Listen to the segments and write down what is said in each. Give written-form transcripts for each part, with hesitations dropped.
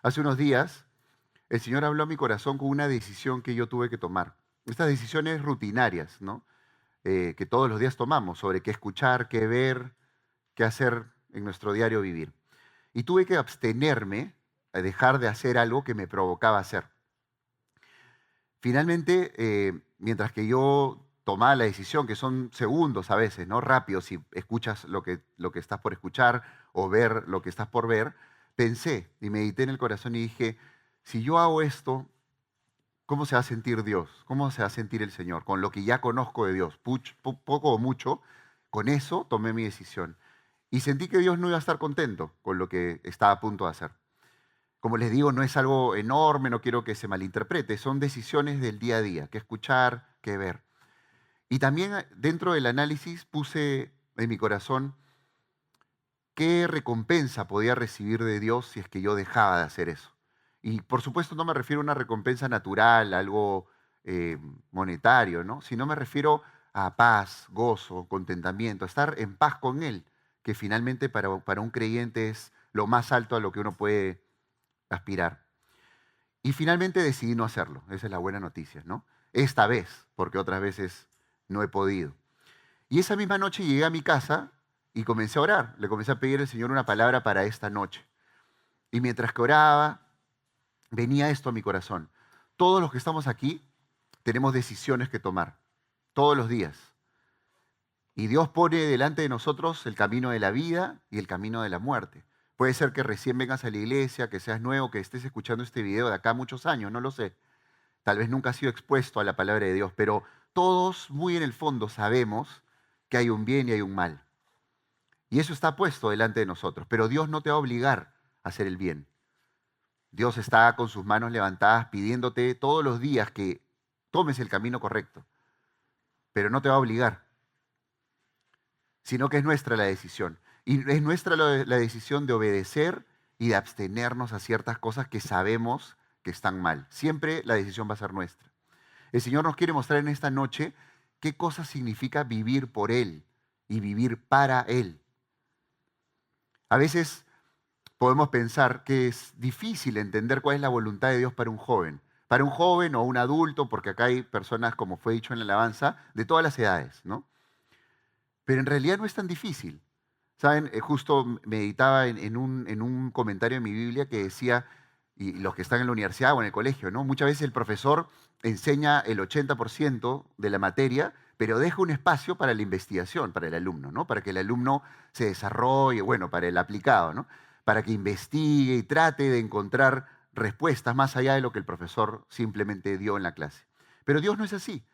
Hace unos días, el Señor habló a mi corazón con una decisión que yo tuve que tomar. Estas decisiones rutinarias, ¿no? Que todos los días tomamos sobre qué escuchar, qué ver, qué hacer en nuestro diario vivir. Y tuve que abstenerme a dejar de hacer algo que me provocaba hacer. Finalmente, mientras que yo tomaba la decisión, que son segundos a veces, ¿no? Rápido, si escuchas lo que estás por escuchar o ver lo que estás por ver, pensé y medité en el corazón y dije, si yo hago esto, ¿cómo se va a sentir Dios? ¿Cómo se va a sentir el Señor? Con lo que ya conozco de Dios, poco o mucho, con eso tomé mi decisión. Y sentí que Dios no iba a estar contento con lo que estaba a punto de hacer. Como les digo, no es algo enorme, no quiero que se malinterprete, son decisiones del día a día, qué escuchar, qué ver. Y también dentro del análisis puse en mi corazón qué recompensa podía recibir de Dios si es que yo dejaba de hacer eso. Y por supuesto no me refiero a una recompensa natural, algo eh, monetario, ¿no? Sino me refiero a paz, gozo, contentamiento, a estar en paz con Él, que finalmente para un creyente es lo más alto a lo que uno puede aspirar. Y finalmente decidí no hacerlo. Esa es la buena noticia, ¿no? Esta vez, porque otras veces no he podido. Y esa misma noche llegué a mi casa y comencé a orar. Le comencé a pedir al Señor una palabra para esta noche. Y mientras que oraba, venía esto a mi corazón. Todos los que estamos aquí tenemos decisiones que tomar, todos los días. Y Dios pone delante de nosotros el camino de la vida y el camino de la muerte. Puede ser que recién vengas a la iglesia, que seas nuevo, que estés escuchando este video de acá muchos años, no lo sé. Tal vez nunca has sido expuesto a la palabra de Dios, pero todos muy en el fondo sabemos que hay un bien y hay un mal. Y eso está puesto delante de nosotros. Pero Dios no te va a obligar a hacer el bien. Dios está con sus manos levantadas pidiéndote todos los días que tomes el camino correcto. Pero no te va a obligar, sino que es nuestra la decisión. Y es nuestra la decisión de obedecer y de abstenernos a ciertas cosas que sabemos que están mal. Siempre la decisión va a ser nuestra. El Señor nos quiere mostrar en esta noche qué cosa significa vivir por Él y vivir para Él. A veces podemos pensar que es difícil entender cuál es la voluntad de Dios para un joven. Para un joven o un adulto, porque acá hay personas, como fue dicho en la alabanza, de todas las edades, ¿no? Pero en realidad no es tan difícil. ¿Saben? Justo meditaba en un comentario en mi Biblia que decía, y los que están en la universidad o en el colegio, ¿no? Muchas veces el profesor enseña el 80% de la materia, pero deja un espacio para la investigación, para el alumno, ¿no? Para que el alumno se desarrolle, bueno, para el aplicado, ¿no? Para que investigue y trate de encontrar respuestas más allá de lo que el profesor simplemente dio en la clase. Pero Dios no es así.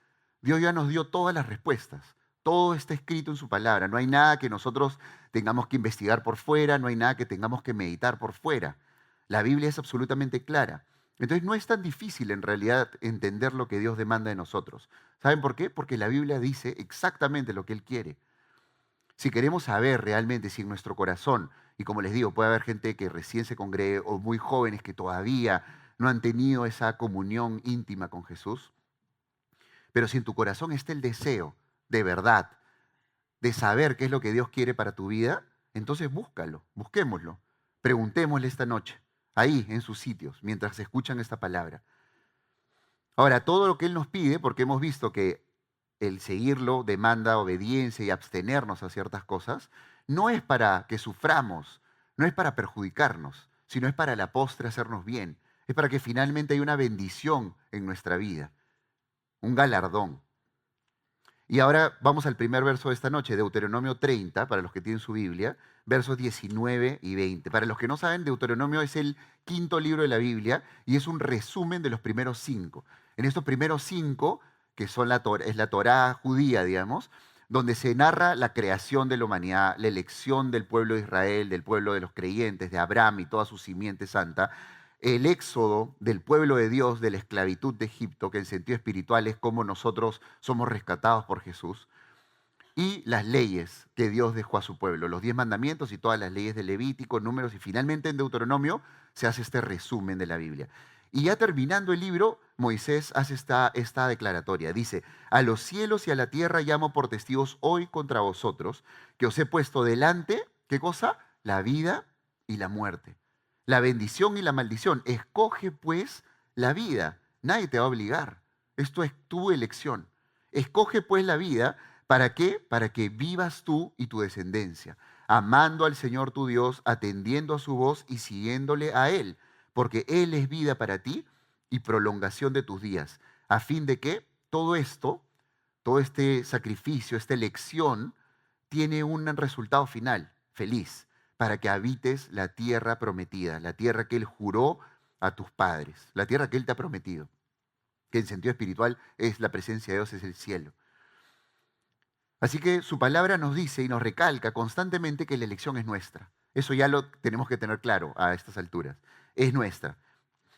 Dios ya nos dio todas las respuestas. Todo está escrito en su palabra. No hay nada que nosotros tengamos que investigar por fuera, no hay nada que tengamos que meditar por fuera. La Biblia es absolutamente clara. Entonces no es tan difícil en realidad entender lo que Dios demanda de nosotros. ¿Saben por qué? Porque la Biblia dice exactamente lo que Él quiere. Si queremos saber realmente si en nuestro corazón, y como les digo, puede haber gente que recién se congregue o muy jóvenes que todavía no han tenido esa comunión íntima con Jesús, pero si en tu corazón está el deseo de verdad de saber qué es lo que Dios quiere para tu vida, entonces búscalo, busquémoslo. Preguntémosle esta noche, ahí en sus sitios, mientras escuchan esta palabra. Ahora, todo lo que Él nos pide, porque hemos visto que el seguirlo demanda obediencia y abstenernos a ciertas cosas, no es para que suframos, no es para perjudicarnos, sino es para la postre hacernos bien. Es para que finalmente haya una bendición en nuestra vida, un galardón. Y ahora vamos al primer verso de esta noche, Deuteronomio 30, para los que tienen su Biblia, versos 19 y 20. Para los que no saben, Deuteronomio es el quinto libro de la Biblia y es un resumen de los primeros cinco. En estos primeros cinco, que son es la Torá judía, digamos, donde se narra la creación de la humanidad, la elección del pueblo de Israel, del pueblo de los creyentes, de Abraham y toda su simiente santa, el éxodo del pueblo de Dios de la esclavitud de Egipto, que en sentido espiritual es como nosotros somos rescatados por Jesús, y las leyes que Dios dejó a su pueblo, los 10 mandamientos y todas las leyes de Levítico, Números, y finalmente en Deuteronomio se hace este resumen de la Biblia. Y ya terminando el libro, Moisés hace esta declaratoria. Dice, a los cielos y a la tierra llamo por testigos hoy contra vosotros, que os he puesto delante, ¿qué cosa? La vida y la muerte, la bendición y la maldición. Escoge pues la vida. Nadie te va a obligar. Esto es tu elección. Escoge pues la vida. ¿Para qué? Para que vivas tú y tu descendencia, amando al Señor tu Dios, atendiendo a su voz y siguiéndole a Él, porque Él es vida para ti y prolongación de tus días, a fin de que todo esto, todo este sacrificio, esta elección, tiene un resultado final, feliz, para que habites la tierra prometida, la tierra que Él juró a tus padres, la tierra que Él te ha prometido, que en sentido espiritual es la presencia de Dios, es el cielo. Así que su palabra nos dice y nos recalca constantemente que la elección es nuestra. Eso ya lo tenemos que tener claro a estas alturas. Es nuestra.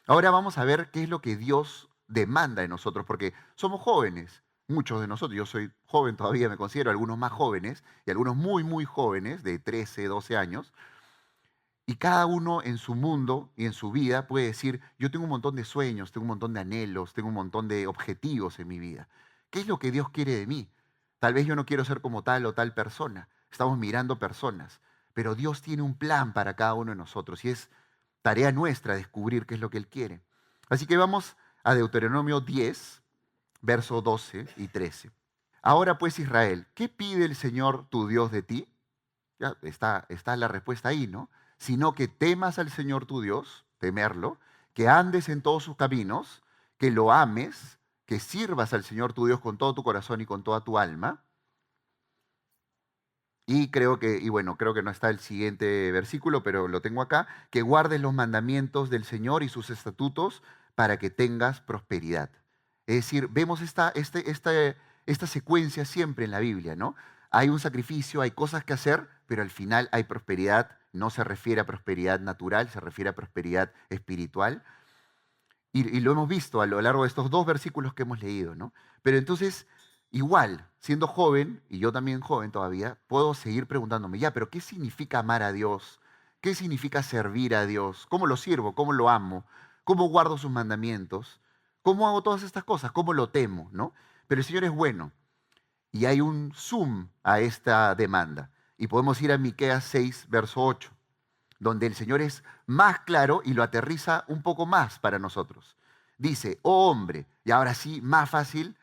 Ahora vamos a ver qué es lo que Dios demanda de nosotros, porque somos jóvenes, muchos de nosotros. Yo soy joven todavía, me considero, algunos más jóvenes y algunos muy, muy jóvenes, de 13, 12 años. Y cada uno en su mundo y en su vida puede decir, yo tengo un montón de sueños, tengo un montón de anhelos, tengo un montón de objetivos en mi vida. ¿Qué es lo que Dios quiere de mí? Tal vez yo no quiero ser como tal o tal persona. Estamos mirando personas. Pero Dios tiene un plan para cada uno de nosotros y es tarea nuestra descubrir qué es lo que Él quiere. Así que vamos a Deuteronomio 10, verso 12 y 13. Ahora pues Israel, ¿qué pide el Señor tu Dios de ti? Ya está la respuesta ahí, ¿no? Sino que temas al Señor tu Dios, temerlo, que andes en todos sus caminos, que lo ames, que sirvas al Señor tu Dios con todo tu corazón y con toda tu alma. Y creo que no está el siguiente versículo, pero lo tengo acá, que guardes los mandamientos del Señor y sus estatutos para que tengas prosperidad. Es decir, vemos esta secuencia siempre en la Biblia, ¿no? Hay un sacrificio, hay cosas que hacer, pero al final hay prosperidad. No se refiere a prosperidad natural, se refiere a prosperidad espiritual. Y lo hemos visto a lo largo de estos dos versículos que hemos leído, ¿no? Pero entonces, igual, siendo joven, y yo también joven todavía, puedo seguir preguntándome, ya, pero ¿qué significa amar a Dios? ¿Qué significa servir a Dios? ¿Cómo lo sirvo? ¿Cómo lo amo? ¿Cómo guardo sus mandamientos? ¿Cómo hago todas estas cosas? ¿Cómo lo temo? ¿No? Pero el Señor es bueno. Y hay un zoom a esta demanda. Y podemos ir a Miqueas 6, verso 8, donde el Señor es más claro y lo aterriza un poco más para nosotros. Dice, oh hombre, y ahora sí, más fácil,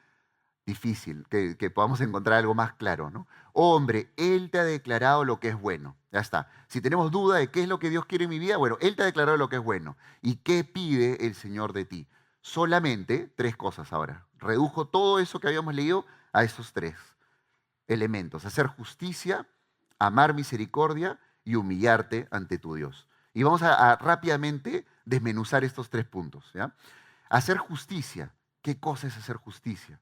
difícil, que podamos encontrar algo más claro, ¿no? Oh hombre, Él te ha declarado lo que es bueno. Ya está. Si tenemos duda de qué es lo que Dios quiere en mi vida, bueno, Él te ha declarado lo que es bueno. ¿Y qué pide el Señor de ti? Solamente tres cosas ahora. Redujo todo eso que habíamos leído a esos tres elementos. Hacer justicia, amar misericordia y humillarte ante tu Dios. Y vamos a rápidamente desmenuzar estos tres puntos. ¿Ya? Hacer justicia. ¿Qué cosa es hacer justicia?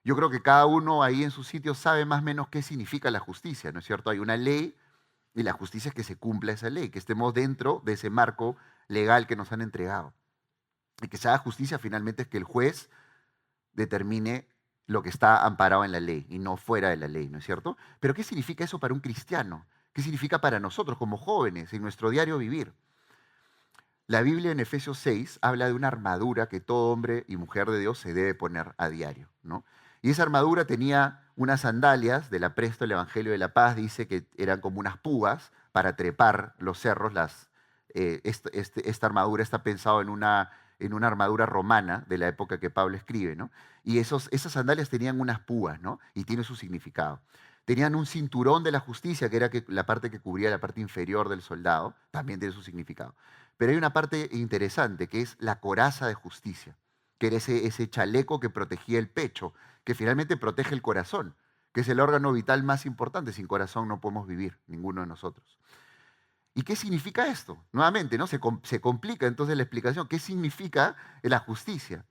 Yo creo que cada uno ahí en su sitio sabe más o menos qué significa la justicia, ¿no es cierto? Hay una ley y la justicia es que se cumpla esa ley, que estemos dentro de ese marco legal que nos han entregado. Y que se haga justicia finalmente es que el juez determine lo que está amparado en la ley y no fuera de la ley, ¿no es cierto? Pero ¿qué significa eso para un cristiano? ¿Qué significa para nosotros como jóvenes en nuestro diario vivir? La Biblia en Efesios 6 habla de una armadura que todo hombre y mujer de Dios se debe poner a diario, ¿no? Y esa armadura tenía unas sandalias del apresto del Evangelio de la Paz, dice que eran como unas púas para trepar los cerros. Esta armadura está pensado en una armadura romana de la época que Pablo escribe, ¿no? Y esas sandalias tenían unas púas, ¿no? Y tiene su significado. Tenían un cinturón de la justicia, que era la parte que cubría la parte inferior del soldado, también tiene su significado. Pero hay una parte interesante, que es la coraza de justicia, que era ese chaleco que protegía el pecho, que finalmente protege el corazón, que es el órgano vital más importante. Sin corazón no podemos vivir, ninguno de nosotros. ¿Y qué significa esto? Nuevamente, ¿no? Se complica entonces la explicación. ¿Qué significa la justicia?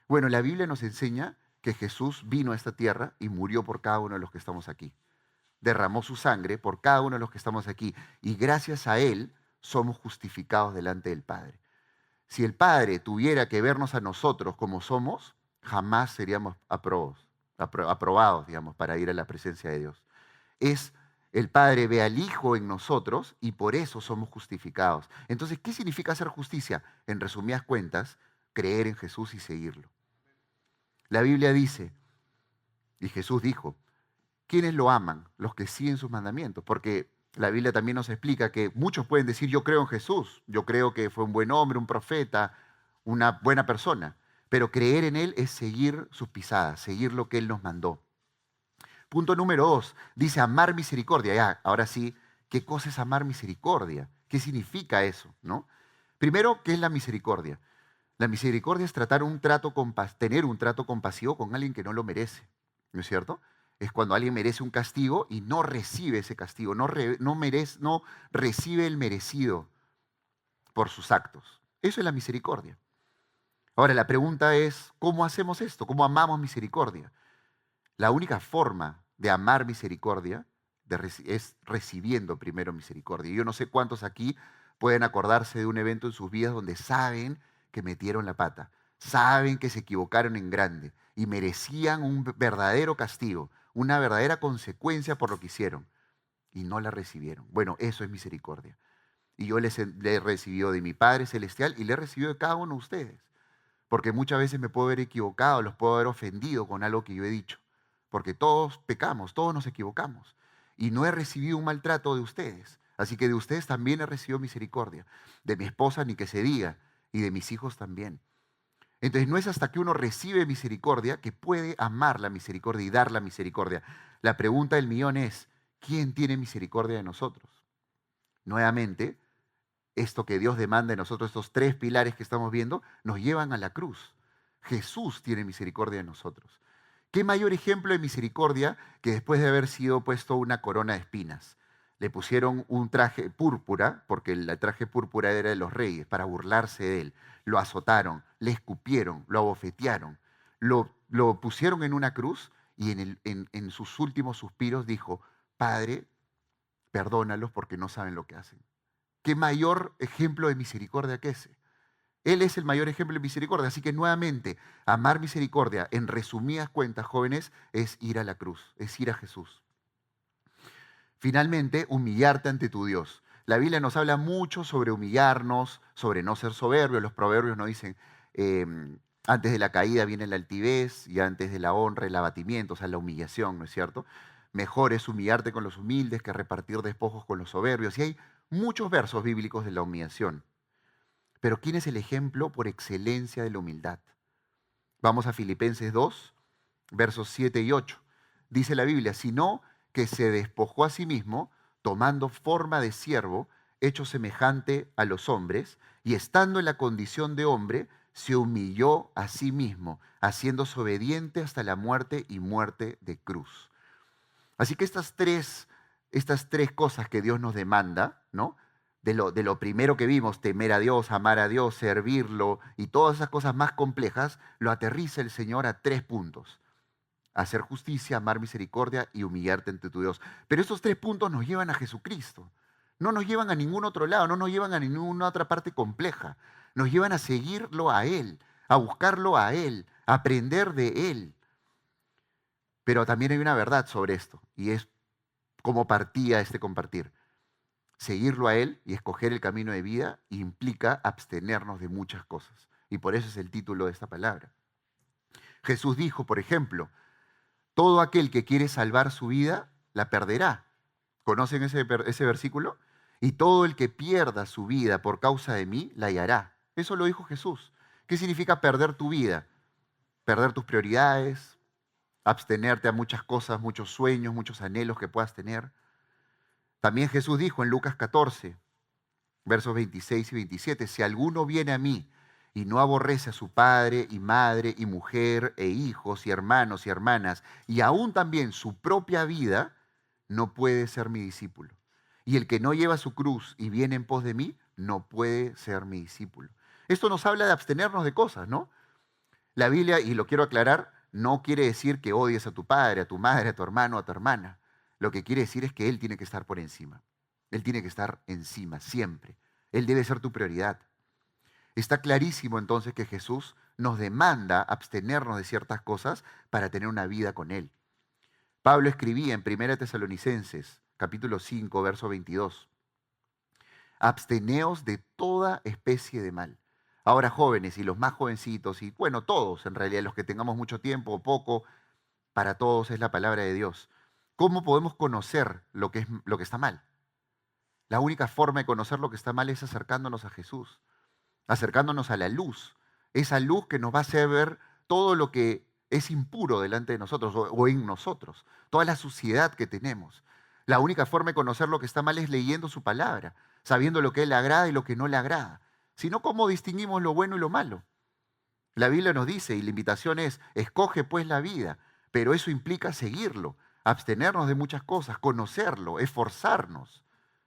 Bueno, la Biblia nos enseña que Jesús vino a esta tierra y murió por cada uno de los que estamos aquí. Derramó su sangre por cada uno de los que estamos aquí. Y gracias a Él somos justificados delante del Padre. Si el Padre tuviera que vernos a nosotros como somos, jamás seríamos aprobados, digamos, para ir a la presencia de Dios. El Padre ve al Hijo en nosotros y por eso somos justificados. Entonces, ¿qué significa hacer justicia? En resumidas cuentas, creer en Jesús y seguirlo. La Biblia dice, y Jesús dijo, ¿quiénes lo aman? Los que siguen sus mandamientos, porque La Biblia también nos explica que muchos pueden decir, yo creo en Jesús, yo creo que fue un buen hombre, un profeta, una buena persona, pero creer en Él es seguir sus pisadas, seguir lo que Él nos mandó. Punto número 2, dice amar misericordia. Ya, ahora sí, ¿qué cosa es amar misericordia? ¿Qué significa eso? ¿No? Primero, ¿qué es la misericordia? La misericordia es tener un trato compasivo con alguien que no lo merece, ¿no es cierto? Es cuando alguien merece un castigo y no recibe ese castigo, no recibe el merecido por sus actos. Eso es la misericordia. Ahora, la pregunta es, ¿cómo hacemos esto? ¿Cómo amamos misericordia? La única forma de amar misericordia es recibiendo primero misericordia. Yo no sé cuántos aquí pueden acordarse de un evento en sus vidas donde saben que metieron la pata, saben que se equivocaron en grande y merecían un verdadero castigo, una verdadera consecuencia por lo que hicieron y no la recibieron. Bueno, eso es misericordia. Y yo le he recibido de mi Padre Celestial y le he recibido de cada uno de ustedes. Porque muchas veces me puedo haber equivocado, los puedo haber ofendido con algo que yo he dicho. Porque todos pecamos, todos nos equivocamos. Y no he recibido un maltrato de ustedes. Así que de ustedes también he recibido misericordia. De mi esposa ni que se diga. Y de mis hijos también. Entonces no es hasta que uno recibe misericordia que puede amar la misericordia y dar la misericordia. La pregunta del millón es, ¿quién tiene misericordia de nosotros? Nuevamente, esto que Dios demanda de nosotros, estos tres pilares que estamos viendo, nos llevan a la cruz. Jesús tiene misericordia de nosotros. ¿Qué mayor ejemplo de misericordia que después de haber sido puesto una corona de espinas? Le pusieron un traje púrpura, porque el traje púrpura era de los reyes, para burlarse de él. Lo azotaron, le escupieron, lo abofetearon, lo pusieron en una cruz y en sus últimos suspiros dijo, Padre, perdónalos porque no saben lo que hacen. ¿Qué mayor ejemplo de misericordia que ese? Él es el mayor ejemplo de misericordia. Así que nuevamente, amar misericordia, en resumidas cuentas, jóvenes, es ir a la cruz, es ir a Jesús. Finalmente, humillarte ante tu Dios. La Biblia nos habla mucho sobre humillarnos, sobre no ser soberbios. Los proverbios nos dicen, eh, antes de la caída viene la altivez y antes de la honra el abatimiento, o sea, la humillación, ¿no es cierto? Mejor es humillarte con los humildes que repartir despojos con los soberbios. Y hay muchos versos bíblicos de la humillación. Pero ¿quién es el ejemplo por excelencia de la humildad? Vamos a Filipenses 2, versos 7 y 8. Dice la Biblia, sino que se despojó a sí mismo, tomando forma de siervo, hecho semejante a los hombres, y estando en la condición de hombre, se humilló a sí mismo, haciéndose obediente hasta la muerte y muerte de cruz. Así que estas tres cosas que Dios nos demanda, ¿no? De lo primero que vimos, temer a Dios, amar a Dios, servirlo y todas esas cosas más complejas, lo aterriza el Señor a 3 puntos. Hacer justicia, amar misericordia y humillarte ante tu Dios. Pero esos 3 puntos nos llevan a Jesucristo. No nos llevan a ningún otro lado, no nos llevan a ninguna otra parte compleja. Nos llevan a seguirlo a Él, a buscarlo a Él, a aprender de Él. Pero también hay una verdad sobre esto, y es cómo partía este compartir. Seguirlo a Él y escoger el camino de vida implica abstenernos de muchas cosas. Y por eso es el título de esta palabra. Jesús dijo, por ejemplo, todo aquel que quiere salvar su vida, la perderá. ¿Conocen ese versículo? Y todo el que pierda su vida por causa de mí, la hallará. Eso lo dijo Jesús. ¿Qué significa perder tu vida? Perder tus prioridades, abstenerte a muchas cosas, muchos sueños, muchos anhelos que puedas tener. También Jesús dijo en Lucas 14, versos 26 y 27, si alguno viene a mí y no aborrece a su padre y madre y mujer e hijos y hermanos y hermanas y aún también su propia vida, no puede ser mi discípulo. Y el que no lleva su cruz y viene en pos de mí, no puede ser mi discípulo. Esto nos habla de abstenernos de cosas, ¿no? La Biblia, y lo quiero aclarar, no quiere decir que odies a tu padre, a tu madre, a tu hermano, a tu hermana. Lo que quiere decir es que Él tiene que estar por encima. Él tiene que estar encima, siempre. Él debe ser tu prioridad. Está clarísimo entonces que Jesús nos demanda abstenernos de ciertas cosas para tener una vida con Él. Pablo escribía en 1 Tesalonicenses, capítulo 5, verso 22, absteneos de toda especie de mal. Ahora jóvenes y los más jovencitos, y bueno, todos en realidad, los que tengamos mucho tiempo o poco, para todos es la palabra de Dios. ¿Cómo podemos conocer lo que está mal? La única forma de conocer lo que está mal es acercándonos a Jesús, acercándonos a la luz, esa luz que nos va a hacer ver todo lo que es impuro delante de nosotros o en nosotros, toda la suciedad que tenemos. La única forma de conocer lo que está mal es leyendo su palabra, sabiendo lo que le agrada y lo que no le agrada. Si no, ¿cómo distinguimos lo bueno y lo malo? La Biblia nos dice, y la invitación es, escoge pues la vida, pero eso implica seguirlo, abstenernos de muchas cosas, conocerlo, esforzarnos.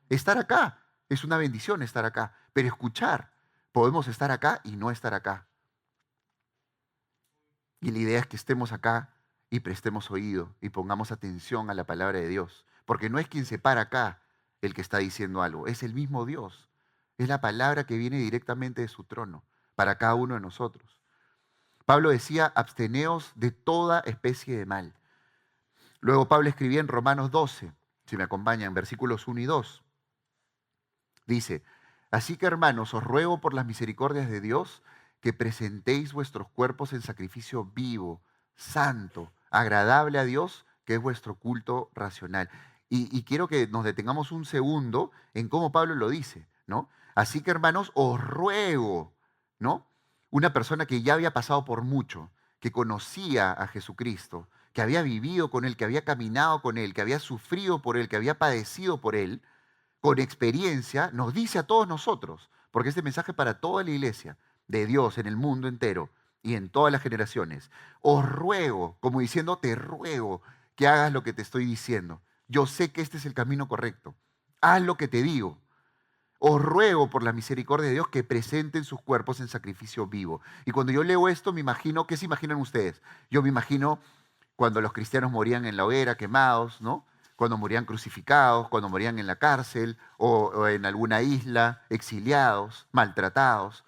Estar acá es una bendición estar acá, pero escuchar, podemos estar acá y no estar acá. Y la idea es que estemos acá y prestemos oído y pongamos atención a la palabra de Dios, porque no es quien se para acá el que está diciendo algo, es el mismo Dios. Es la palabra que viene directamente de su trono para cada uno de nosotros. Pablo decía, absteneos de toda especie de mal. Luego Pablo escribía en Romanos 12, si me acompañan, versículos 1 y 2. Dice, así que hermanos, os ruego por las misericordias de Dios que presentéis vuestros cuerpos en sacrificio vivo, santo, agradable a Dios, que es vuestro culto racional. Y quiero que nos detengamos un segundo en cómo Pablo lo dice, ¿no? Así que hermanos, os ruego, ¿no? Una persona que ya había pasado por mucho, que conocía a Jesucristo, que había vivido con él, que había caminado con él, que había sufrido por él, que había padecido por él, con experiencia, nos dice a todos nosotros, porque este mensaje es para toda la iglesia de Dios en el mundo entero y en todas las generaciones. Os ruego, como diciendo, te ruego que hagas lo que te estoy diciendo. Yo sé que este es el camino correcto. Haz lo que te digo. Os ruego por la misericordia de Dios que presenten sus cuerpos en sacrificio vivo. Y cuando yo leo esto, me imagino, ¿qué se imaginan ustedes? Yo me imagino cuando los cristianos morían en la hoguera, quemados, ¿no? Cuando morían crucificados, cuando morían en la cárcel o en alguna isla, exiliados, maltratados,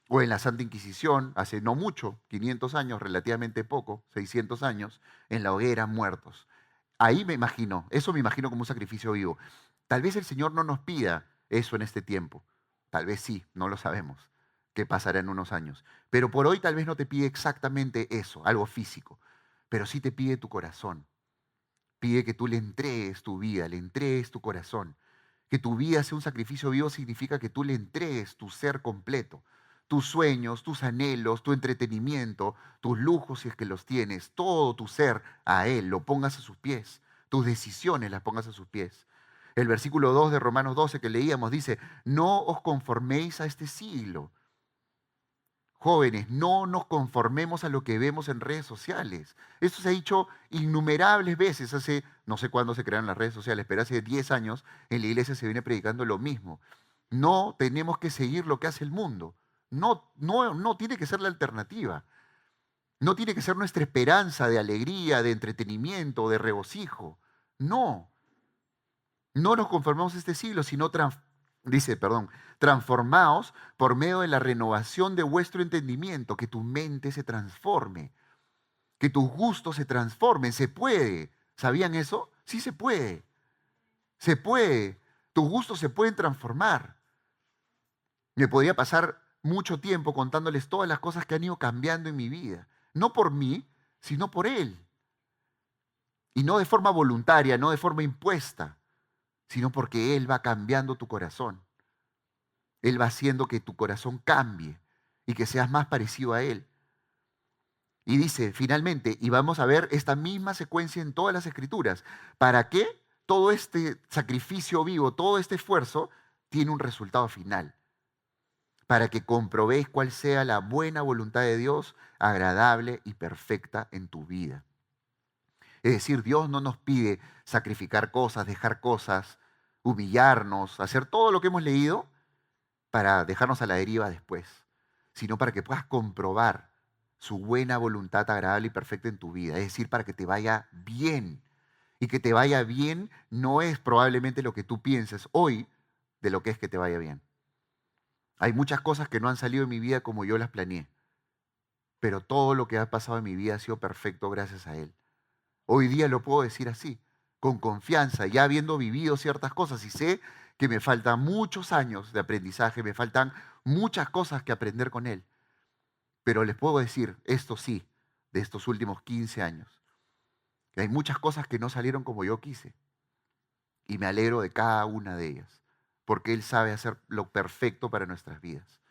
o en la Santa Inquisición, hace no mucho, 500 años, relativamente poco, 600 años, en la hoguera, muertos. Ahí me imagino, eso me imagino como un sacrificio vivo. Tal vez el Señor no nos pida eso en este tiempo. Tal vez sí, no lo sabemos, qué pasará en unos años. Pero por hoy tal vez no te pide exactamente eso, algo físico, pero sí te pide tu corazón. Pide que tú le entregues tu vida, le entregues tu corazón. Que tu vida sea un sacrificio vivo significa que tú le entregues tu ser completo, tus sueños, tus anhelos, tu entretenimiento, tus lujos si es que los tienes, todo tu ser a Él, lo pongas a sus pies, tus decisiones las pongas a sus pies. El versículo 2 de Romanos 12 que leíamos dice, no os conforméis a este siglo. Jóvenes, no nos conformemos a lo que vemos en redes sociales. Esto se ha dicho innumerables veces. Hace, no sé cuándo se crearon las redes sociales, pero hace 10 años en la iglesia se viene predicando lo mismo. No tenemos que seguir lo que hace el mundo. No tiene que ser la alternativa. No tiene que ser nuestra esperanza de alegría, de entretenimiento, de regocijo. No, no nos conformemos a este siglo, sino dice, perdón, transformaos por medio de la renovación de vuestro entendimiento, que tu mente se transforme, que tus gustos se transformen. Se puede. ¿Sabían eso? Sí se puede. Se puede. Tus gustos se pueden transformar. Me podría pasar mucho tiempo contándoles todas las cosas que han ido cambiando en mi vida. No por mí, sino por Él. Y no de forma voluntaria, no de forma impuesta, sino porque Él va cambiando tu corazón. Él va haciendo que tu corazón cambie y que seas más parecido a Él. Y dice, finalmente, y vamos a ver esta misma secuencia en todas las escrituras, ¿para qué todo este sacrificio vivo, todo este esfuerzo, tiene un resultado final? Para que comprobéis cuál sea la buena voluntad de Dios, agradable y perfecta en tu vida. Es decir, Dios no nos pide sacrificar cosas, dejar cosas, humillarnos, hacer todo lo que hemos leído para dejarnos a la deriva después, sino para que puedas comprobar su buena voluntad agradable y perfecta en tu vida. Es decir, para que te vaya bien. Y que te vaya bien no es probablemente lo que tú pienses hoy de lo que es que te vaya bien. Hay muchas cosas que no han salido en mi vida como yo las planeé, pero todo lo que ha pasado en mi vida ha sido perfecto gracias a Él. Hoy día lo puedo decir así, con confianza, ya habiendo vivido ciertas cosas y sé que me faltan muchos años de aprendizaje, me faltan muchas cosas que aprender con Él. Pero les puedo decir, esto sí, de estos últimos 15 años, que hay muchas cosas que no salieron como yo quise y me alegro de cada una de ellas. porque Él sabe hacer lo perfecto para nuestras vidas.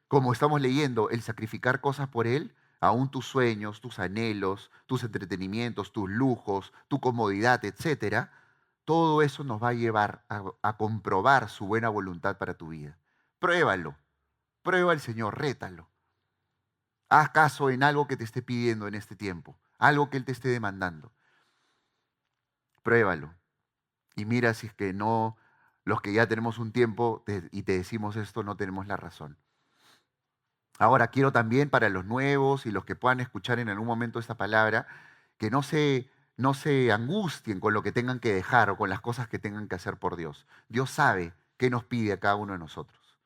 Como estamos leyendo, el sacrificar cosas por Él, aún tus sueños, tus anhelos, tus entretenimientos, tus lujos, tu comodidad, etcétera, todo eso nos va a llevar a comprobar su buena voluntad para tu vida. Pruébalo, prueba al Señor, rétalo. Haz caso en algo que te esté pidiendo en este tiempo, algo que Él te esté demandando. Pruébalo. Y mira si es que no, los que ya tenemos un tiempo y te decimos esto, no tenemos la razón. Ahora quiero también para los nuevos y los que puedan escuchar en algún momento esta palabra, que no se angustien con lo que tengan que dejar o con las cosas que tengan que hacer por Dios. Dios sabe qué nos pide a cada uno de nosotros.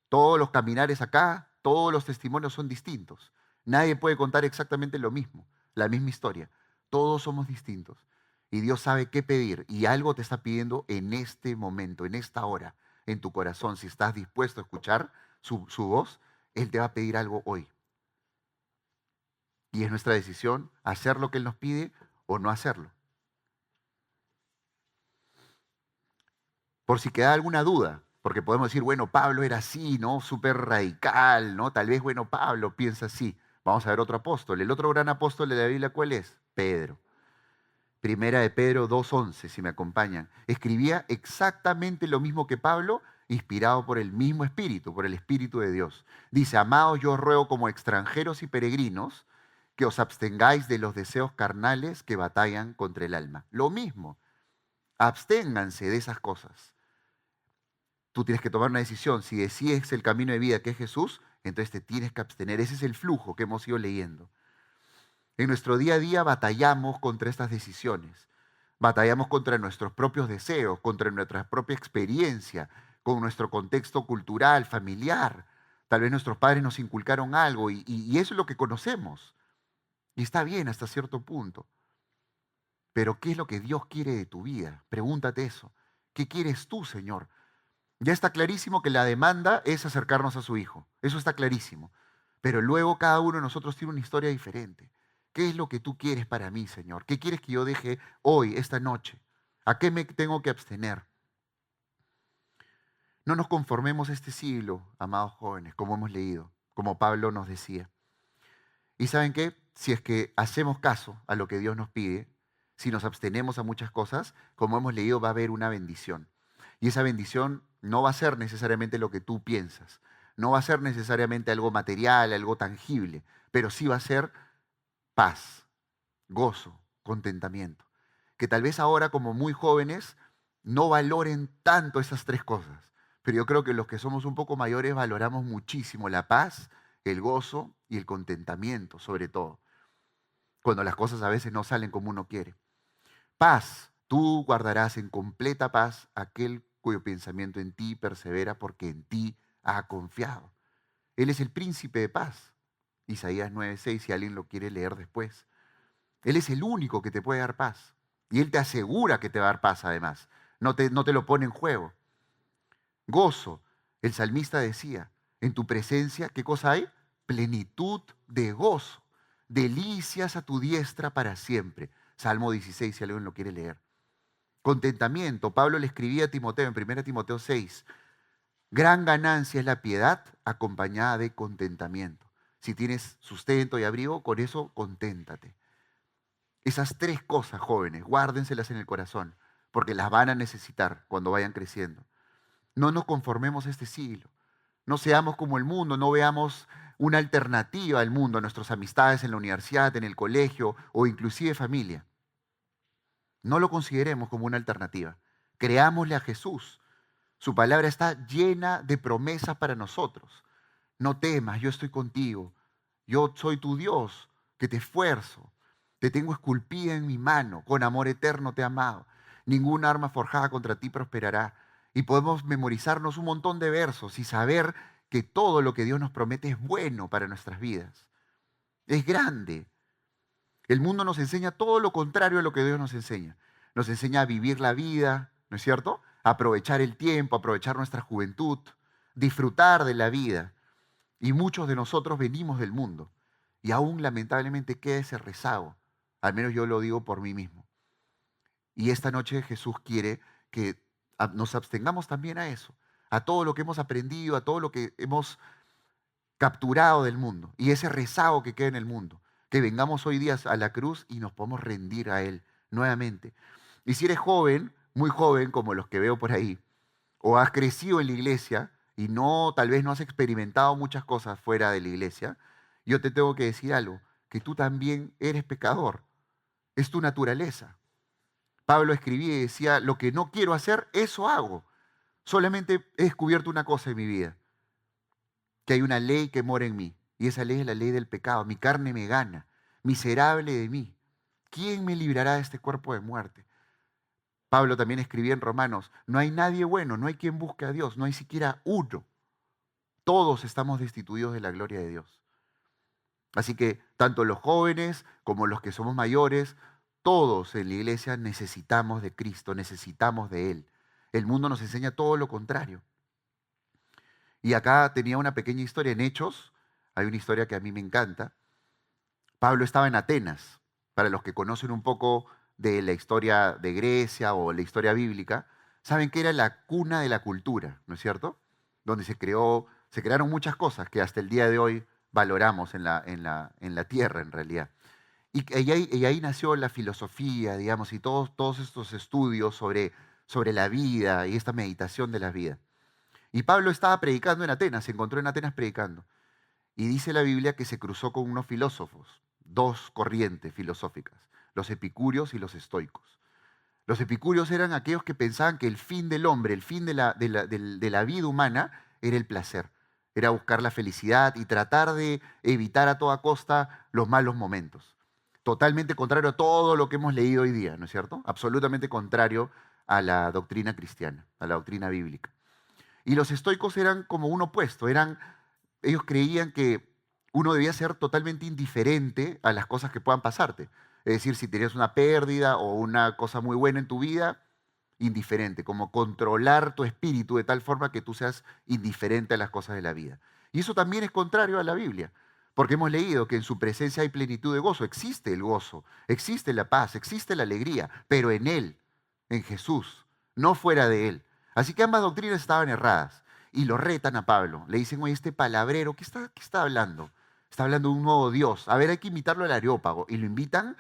Todos los caminares acá, todos los testimonios son distintos. Nadie puede contar exactamente lo mismo, la misma historia. Todos somos distintos. Y Dios sabe qué pedir. Y algo te está pidiendo en este momento, en esta hora, en tu corazón. Si estás dispuesto a escuchar su voz, Él te va a pedir algo hoy. Y es nuestra decisión hacer lo que Él nos pide o no hacerlo. Por si queda alguna duda, porque podemos decir, bueno, Pablo era así, ¿no? Súper radical, ¿no? Tal vez, bueno, Pablo piensa así. Vamos a ver otro apóstol. El otro gran apóstol de la Biblia, ¿cuál es? Pedro. Primera de Pedro 2:11, si me acompañan. Escribía exactamente lo mismo que Pablo, inspirado por el mismo Espíritu, por el Espíritu de Dios. Dice, amados, yo os ruego como extranjeros y peregrinos que os abstengáis de los deseos carnales que batallan contra el alma. Lo mismo, absténganse de esas cosas. Tú tienes que tomar una decisión. Si decides el camino de vida que es Jesús, entonces te tienes que abstener. Ese es el flujo que hemos ido leyendo. En nuestro día a día batallamos contra estas decisiones. Batallamos contra nuestros propios deseos, contra nuestra propia experiencia, con nuestro contexto cultural, familiar. Tal vez nuestros padres nos inculcaron algo y eso es lo que conocemos. Y está bien hasta cierto punto. Pero ¿qué es lo que Dios quiere de tu vida? Pregúntate eso. ¿Qué quieres tú, Señor? Ya está clarísimo que la demanda es acercarnos a su Hijo. Eso está clarísimo. Pero luego cada uno de nosotros tiene una historia diferente. ¿Qué es lo que tú quieres para mí, Señor? ¿Qué quieres que yo deje hoy, esta noche? ¿A qué me tengo que abstener? No nos conformemos a este siglo, amados jóvenes, como hemos leído, como Pablo nos decía. ¿Y saben qué? Si es que hacemos caso a lo que Dios nos pide, si nos abstenemos a muchas cosas, como hemos leído, va a haber una bendición. Y esa bendición no va a ser necesariamente lo que tú piensas, no va a ser necesariamente algo material, algo tangible, pero sí va a ser paz, gozo, contentamiento. Que tal vez ahora como muy jóvenes no valoren tanto esas tres cosas, pero yo creo que los que somos un poco mayores valoramos muchísimo la paz, el gozo y el contentamiento, sobre todo, cuando las cosas a veces no salen como uno quiere. Paz, tú guardarás en completa paz aquel cuyo pensamiento en ti persevera porque en ti ha confiado. Él es el príncipe de paz. Isaías 9:6, si alguien lo quiere leer después. Él es el único que te puede dar paz. Y Él te asegura que te va a dar paz además. No te lo pone en juego. Gozo. El salmista decía, en tu presencia, ¿qué cosa hay? Plenitud de gozo. Delicias a tu diestra para siempre. Salmo 16, si alguien lo quiere leer. Contentamiento. Pablo le escribía a Timoteo en 1 Timoteo 6. Gran ganancia es la piedad acompañada de contentamiento. Si tienes sustento y abrigo, con eso conténtate. Esas tres cosas, jóvenes, guárdenselas en el corazón, porque las van a necesitar cuando vayan creciendo. No nos conformemos a este siglo. No seamos como el mundo, no veamos una alternativa al mundo, a nuestras amistades en la universidad, en el colegio o inclusive familia. No lo consideremos como una alternativa. Creámosle a Jesús. Su palabra está llena de promesas para nosotros. No temas, yo estoy contigo. Yo soy tu Dios, que te esfuerzo. Te tengo esculpida en mi mano, con amor eterno te he amado. Ninguna arma forjada contra ti prosperará. Y podemos memorizarnos un montón de versos y saber que todo lo que Dios nos promete es bueno para nuestras vidas. Es grande. El mundo nos enseña todo lo contrario a lo que Dios nos enseña. Nos enseña a vivir la vida, ¿no es cierto? A aprovechar el tiempo, aprovechar nuestra juventud, disfrutar de la vida. Y muchos de nosotros venimos del mundo. Y aún lamentablemente queda ese rezago. Al menos yo lo digo por mí mismo. Y esta noche Jesús quiere que nos abstengamos también a eso, a todo lo que hemos aprendido, a todo lo que hemos capturado del mundo y ese rezago que queda en el mundo. Que vengamos hoy día a la cruz y nos podamos rendir a Él nuevamente. Y si eres joven, muy joven, como los que veo por ahí, o has crecido en la iglesia y no, tal vez no has experimentado muchas cosas fuera de la iglesia, yo te tengo que decir algo, que tú también eres pecador. Es tu naturaleza. Pablo escribía y decía, lo que no quiero hacer, eso hago. Solamente he descubierto una cosa en mi vida, que hay una ley que mora en mí, y esa ley es la ley del pecado. Mi carne me gana, miserable de mí. ¿Quién me librará de este cuerpo de muerte? Pablo también escribía en Romanos, no hay nadie bueno, no hay quien busque a Dios, no hay siquiera uno. Todos estamos destituidos de la gloria de Dios. Así que tanto los jóvenes como los que somos mayores, todos en la iglesia necesitamos de Cristo, necesitamos de Él. El mundo nos enseña todo lo contrario. Y acá tenía una pequeña historia en Hechos, hay una historia que a mí me encanta. Pablo estaba en Atenas, para los que conocen un poco de la historia de Grecia o la historia bíblica, saben que era la cuna de la cultura, ¿no es cierto? Donde se crearon muchas cosas que hasta el día de hoy valoramos en la tierra, en realidad. Y ahí nació la filosofía, digamos, y todos estos estudios sobre la vida y esta meditación de la vida. Y Pablo estaba predicando en Atenas, se encontró en Atenas predicando. Y dice la Biblia que se cruzó con unos filósofos, dos corrientes filosóficas, los epicúreos y los estoicos. Los epicúreos eran aquellos que pensaban que el fin del hombre, el fin de la vida humana, era el placer, era buscar la felicidad y tratar de evitar a toda costa los malos momentos. Totalmente contrario a todo lo que hemos leído hoy día, ¿no es cierto? Absolutamente contrario a la doctrina cristiana, a la doctrina bíblica. Y los estoicos eran como un opuesto, ellos creían que uno debía ser totalmente indiferente a las cosas que puedan pasarte. Es decir, si tenías una pérdida o una cosa muy buena en tu vida, indiferente, como controlar tu espíritu de tal forma que tú seas indiferente a las cosas de la vida. Y eso también es contrario a la Biblia, porque hemos leído que en su presencia hay plenitud de gozo, existe el gozo, existe la paz, existe la alegría, pero en Él, en Jesús, no fuera de Él. Así que ambas doctrinas estaban erradas y lo retan a Pablo. Le dicen, oye, este palabrero, ¿qué está hablando? Está hablando de un nuevo Dios. A ver, hay que invitarlo al Areópago. Y lo invitan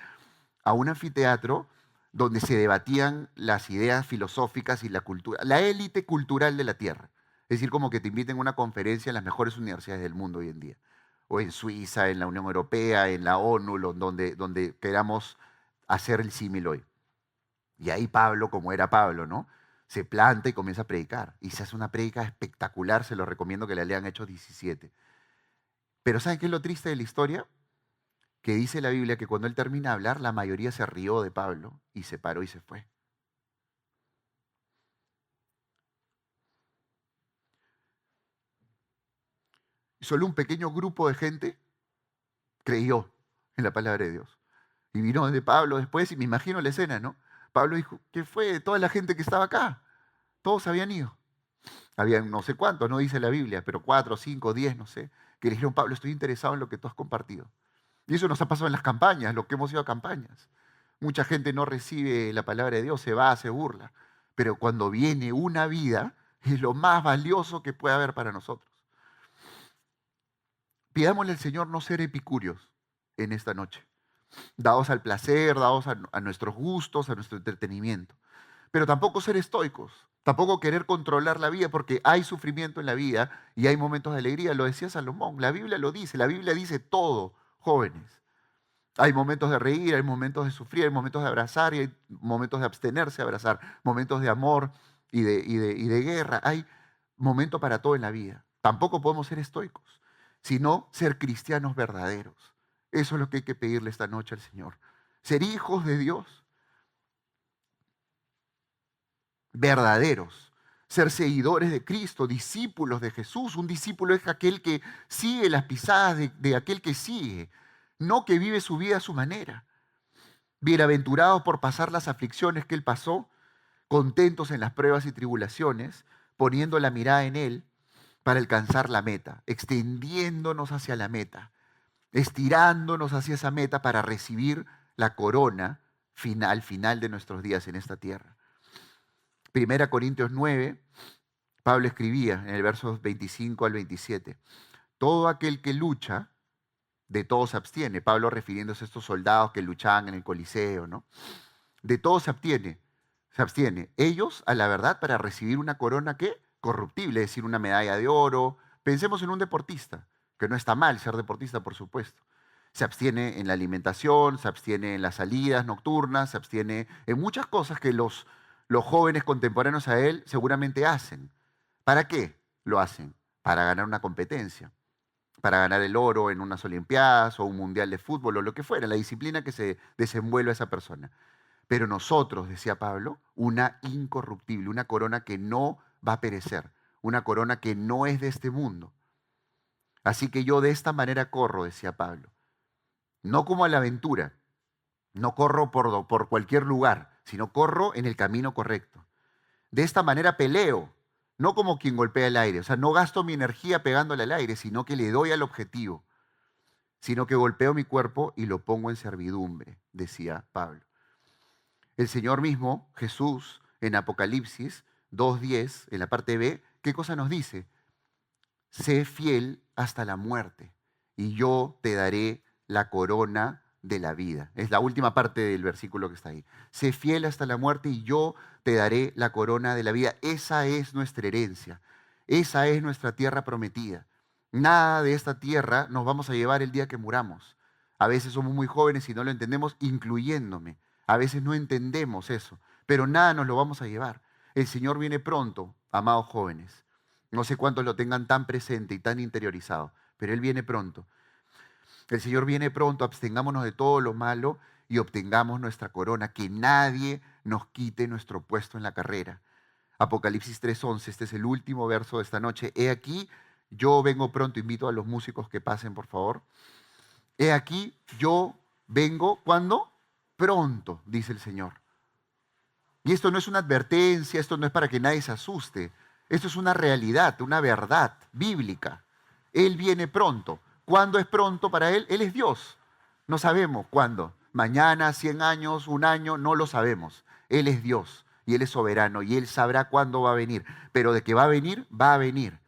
a un anfiteatro donde se debatían las ideas filosóficas y la cultura, la élite cultural de la tierra. Es decir, como que te inviten a una conferencia en las mejores universidades del mundo hoy en día. O en Suiza, en la Unión Europea, en la ONU, donde queramos hacer el símil hoy. Y ahí Pablo, como era Pablo, ¿no? Se planta y comienza a predicar. Y se hace una prédica espectacular, se lo recomiendo que la lean Hechos 17. Pero ¿saben qué es lo triste de la historia? Que dice la Biblia que cuando él termina de hablar, la mayoría se rió de Pablo y se paró y se fue. Y solo un pequeño grupo de gente creyó en la palabra de Dios. Y vino de Pablo después y me imagino la escena, ¿no? Pablo dijo, ¿qué fue de toda la gente que estaba acá? Todos habían ido. Habían no sé cuántos, no dice la Biblia, pero 4, 5, 10, no sé, que le dijeron, Pablo, estoy interesado en lo que tú has compartido. Y eso nos ha pasado en las campañas, lo que hemos ido a campañas. Mucha gente no recibe la palabra de Dios, se va, se burla. Pero cuando viene una vida, es lo más valioso que puede haber para nosotros. Pidámosle al Señor no ser epicúreos en esta noche, dados al placer, dados a nuestros gustos, a nuestro entretenimiento. Pero tampoco ser estoicos, tampoco querer controlar la vida, porque hay sufrimiento en la vida y hay momentos de alegría. Lo decía Salomón, la Biblia lo dice, la Biblia dice todo, jóvenes. Hay momentos de reír, hay momentos de sufrir, hay momentos de abrazar y hay momentos de abstenerse de abrazar, momentos de amor y de guerra. Hay momentos para todo en la vida. Tampoco podemos ser estoicos, sino ser cristianos verdaderos. Eso es lo que hay que pedirle esta noche al Señor. Ser hijos de Dios verdaderos. Ser seguidores de Cristo, discípulos de Jesús. Un discípulo es aquel que sigue las pisadas de aquel que sigue, no que vive su vida a su manera. Bienaventurados por pasar las aflicciones que Él pasó, contentos en las pruebas y tribulaciones, poniendo la mirada en Él para alcanzar la meta, extendiéndonos hacia la meta, estirándonos hacia esa meta para recibir la corona final de nuestros días en esta tierra. Primera Corintios 9, Pablo escribía en el verso 25 al 27, todo aquel que lucha, de todo se abstiene. Pablo refiriéndose a estos soldados que luchaban en el Coliseo, ¿no? De todo se abstiene, se abstiene. Ellos, a la verdad, para recibir una corona, ¿qué? Corruptible, es decir, una medalla de oro. Pensemos en un deportista, que no está mal ser deportista, por supuesto. Se abstiene en la alimentación, se abstiene en las salidas nocturnas, se abstiene en muchas cosas que los jóvenes contemporáneos a él seguramente hacen. ¿Para qué lo hacen? Para ganar una competencia, para ganar el oro en unas olimpiadas o un mundial de fútbol o lo que fuera, la disciplina que se desenvuelve esa persona. Pero nosotros, decía Pablo, una incorruptible, una corona que no va a perecer, una corona que no es de este mundo. Así que yo de esta manera corro, decía Pablo, no como a la aventura, no corro por cualquier lugar, sino corro en el camino correcto. De esta manera peleo, no como quien golpea el aire, o sea, no gasto mi energía pegándole al aire, sino que le doy al objetivo, sino que golpeo mi cuerpo y lo pongo en servidumbre, decía Pablo. El Señor mismo, Jesús, en Apocalipsis 2:10, en la parte B, ¿qué cosa nos dice? Sé fiel hasta la muerte y yo te daré la corona de la vida. Es la última parte del versículo que está ahí. Sé fiel hasta la muerte y yo te daré la corona de la vida. Esa es nuestra herencia. Esa es nuestra tierra prometida. Nada de esta tierra nos vamos a llevar el día que muramos. A veces somos muy jóvenes y no lo entendemos, incluyéndome. A veces no entendemos eso, pero nada nos lo vamos a llevar. El Señor viene pronto, amados jóvenes. No sé cuántos lo tengan tan presente y tan interiorizado, pero Él viene pronto. El Señor viene pronto, abstengámonos de todo lo malo y obtengamos nuestra corona, que nadie nos quite nuestro puesto en la carrera. Apocalipsis 3:11, este es el último verso de esta noche. He aquí, yo vengo pronto, invito a los músicos que pasen, por favor. He aquí, yo vengo, ¿cuándo? Pronto, dice el Señor. Y esto no es una advertencia, esto no es para que nadie se asuste. Esto es una realidad, una verdad bíblica. Él viene pronto. ¿Cuándo es pronto para Él? Él es Dios. No sabemos cuándo. Mañana, 100 años, un año, no lo sabemos. Él es Dios y Él es soberano y Él sabrá cuándo va a venir. Pero de que va a venir, va a venir.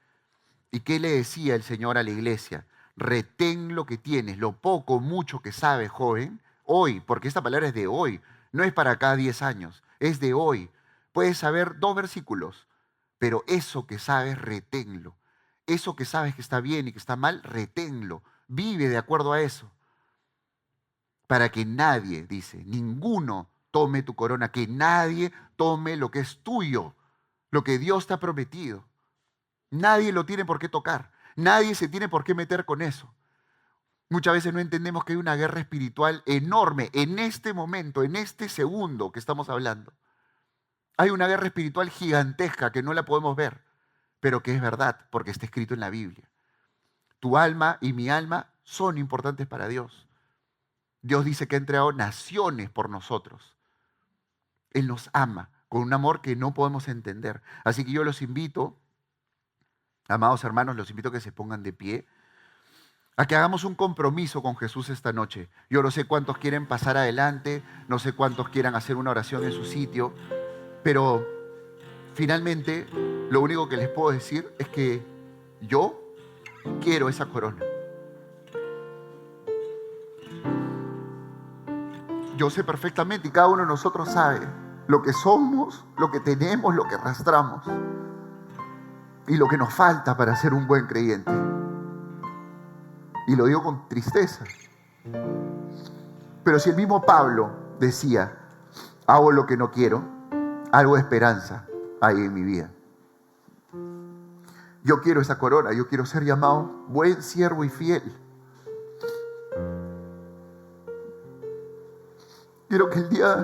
¿Y qué le decía el Señor a la iglesia? Retén lo que tienes, lo poco, mucho que sabes, joven, hoy, porque esta palabra es de hoy, no es para cada 10 años, es de hoy. Puedes saber 2 versículos, pero eso que sabes, reténlo. Eso que sabes que está bien y que está mal, reténlo. Vive de acuerdo a eso. Para que nadie, dice, ninguno tome tu corona, que nadie tome lo que es tuyo, lo que Dios te ha prometido. Nadie lo tiene por qué tocar. Nadie se tiene por qué meter con eso. Muchas veces no entendemos que hay una guerra espiritual enorme en este momento, en este segundo que estamos hablando. Hay una guerra espiritual gigantesca que no la podemos ver, pero que es verdad porque está escrito en la Biblia. Tu alma y mi alma son importantes para Dios. Dios dice que ha entregado naciones por nosotros. Él nos ama con un amor que no podemos entender. Así que yo los invito, amados hermanos, los invito a que se pongan de pie, a que hagamos un compromiso con Jesús esta noche. Yo no sé cuántos quieren pasar adelante, no sé cuántos quieran hacer una oración en su sitio, pero finalmente lo único que les puedo decir es que yo quiero esa corona. Yo sé perfectamente y cada uno de nosotros sabe lo que somos, lo que tenemos, lo que arrastramos y lo que nos falta para ser un buen creyente. Y lo digo con tristeza. Pero si el mismo Pablo decía, hago lo que no quiero, algo de esperanza hay en mi vida. Yo quiero esa corona, yo quiero ser llamado buen siervo y fiel. Quiero que el día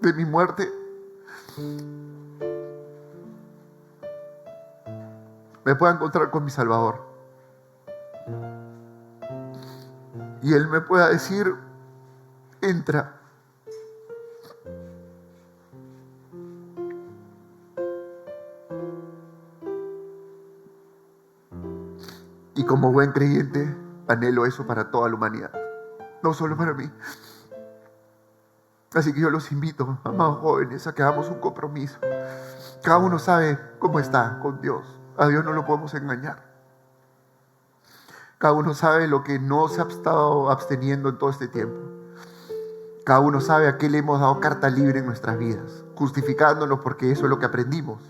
de mi muerte me pueda encontrar con mi Salvador. Y Él me pueda decir, entra. Y como buen creyente, anhelo eso para toda la humanidad, no solo para mí. Así que yo los invito, amados jóvenes, a que hagamos un compromiso. Cada uno sabe cómo está con Dios. A Dios no lo podemos engañar. Cada uno sabe lo que no se ha estado absteniendo en todo este tiempo. Cada uno sabe a qué le hemos dado carta libre en nuestras vidas, justificándonos porque eso es lo que aprendimos,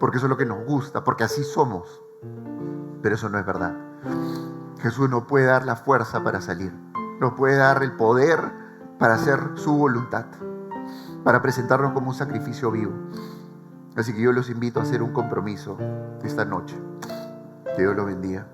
porque eso es lo que nos gusta, porque así somos. Pero eso no es verdad. Jesús nos puede dar la fuerza para salir, nos puede dar el poder para hacer su voluntad, para presentarnos como un sacrificio vivo. Así que yo los invito a hacer un compromiso esta noche. Que Dios los bendiga.